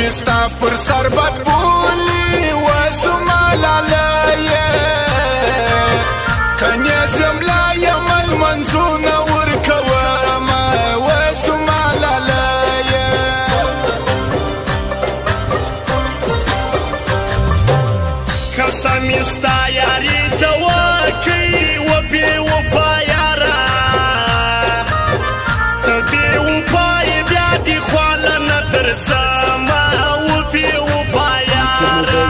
می ستا پر سر بد بولی و زما لالیه کنې زم لا یم المنځونه ورکومه و زما لالیه قسم یې ستا یاري ته وکړي و بې وفا یاره ته بې وفا یې بیا دې خواله نه درځمه و بې وفا یاره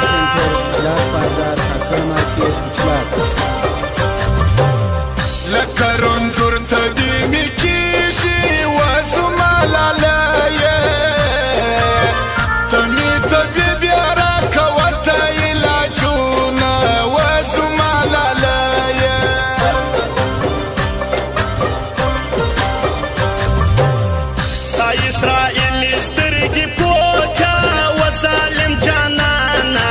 لکه رنځور ته دې مې کېږي و زما لالیه ته مې طبیب بیا راکوه ته علاجونه و زما لالیه ستا اسرائیلي سترګې پوکه و ظالم جانانه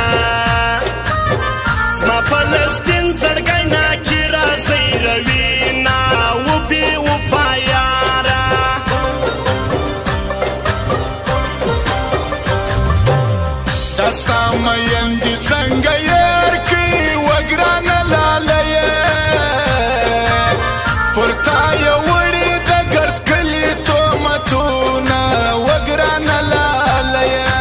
زما فلسطین زړګی ناکي راځئ روینه و بې وفا یاره دا ستا میندې څنګه یار کړي و ګرانه لالیه پر تا یې وړي د ګرد کلي تهمتونه و ګرانه لالیه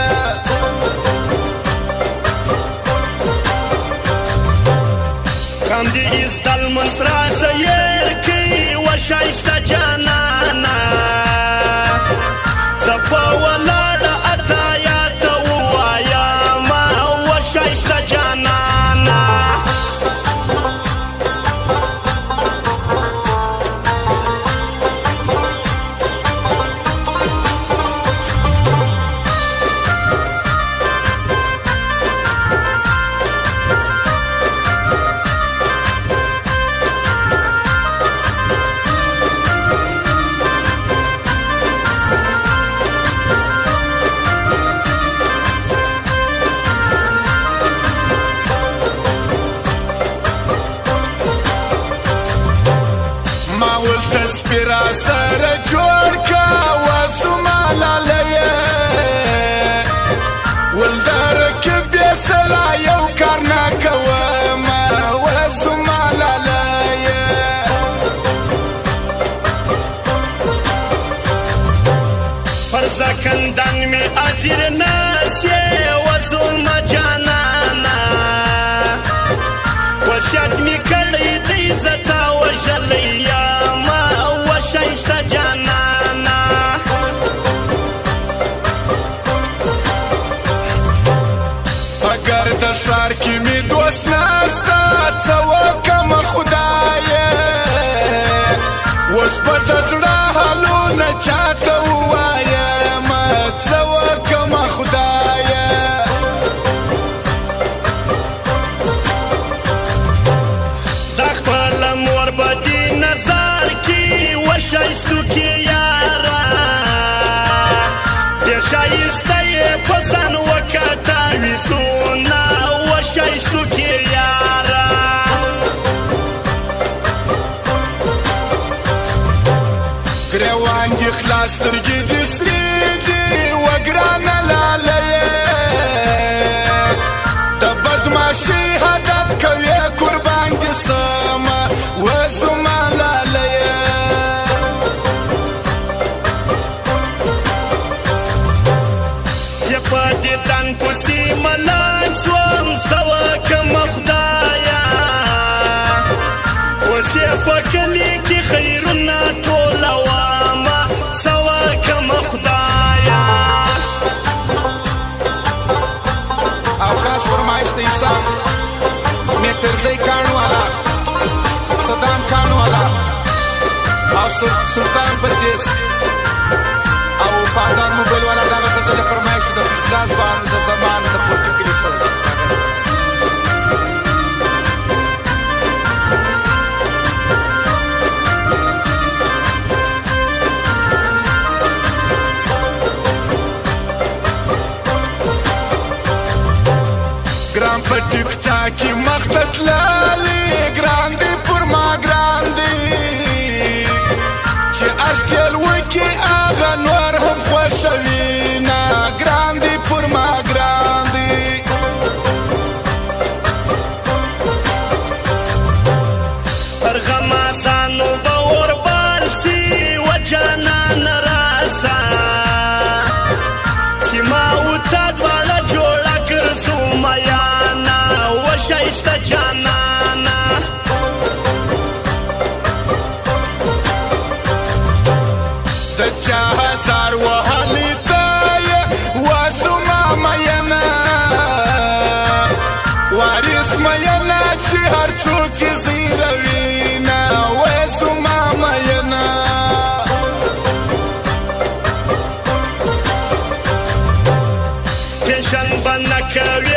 غم دې ایستل منځ راڅه یېر کړي و ښایسته جانانه زه په ولاړه عطایا ته ووایمه و ښایسته جانانه ما ولته سپي راسره جوړ که و زما لالیه ول د رکب بې سلا یو کار نه کومه و زما لالیه پر زکندن مې ازیر نسې و زما جانانه وصیت مې کړی دی زه تا وژلی یمه و ښایسته جانانه په ګرده ښار کې مې دوست نسته څه وکړمه خدایه اوس به د زړه حالونه چاته ووایمه څه وکړمه خدایه دا خپله مور به دې نظر کي و ښایستو کې یاره ډېر ښایسته یې په ځان وکته ویسونه و ښایستو کې یاره ګریوان دې خلاص سترګې دې سرې دي و ګرانه لالیه د بدماشۍ عادت کوې قربان دې سمه و زما لالیه چې په دې تن پسې ملنګ شوم څه وکړمه خدایه اوس یې په کلي کې خیرونه ټولومه څه وکړمه خدایه او خاص فرمایش د عیسی مترزی کانو والا صدام کانو والا او سلطان برجس او پادان موبایل والا دغه غزل فرمایش د اسلام ځوان د زمان د پورتګیز سره ګران په ټیک ټاکي مخته تللې ګران دی پر ما ګران دی چې اشتل وکي هغه نور هم خوښوي نه ګران دی پر ما سار وهلی ته واسما مینا وارث مینا چې هر څوک زیروینا واسما مینا تشن بنکوي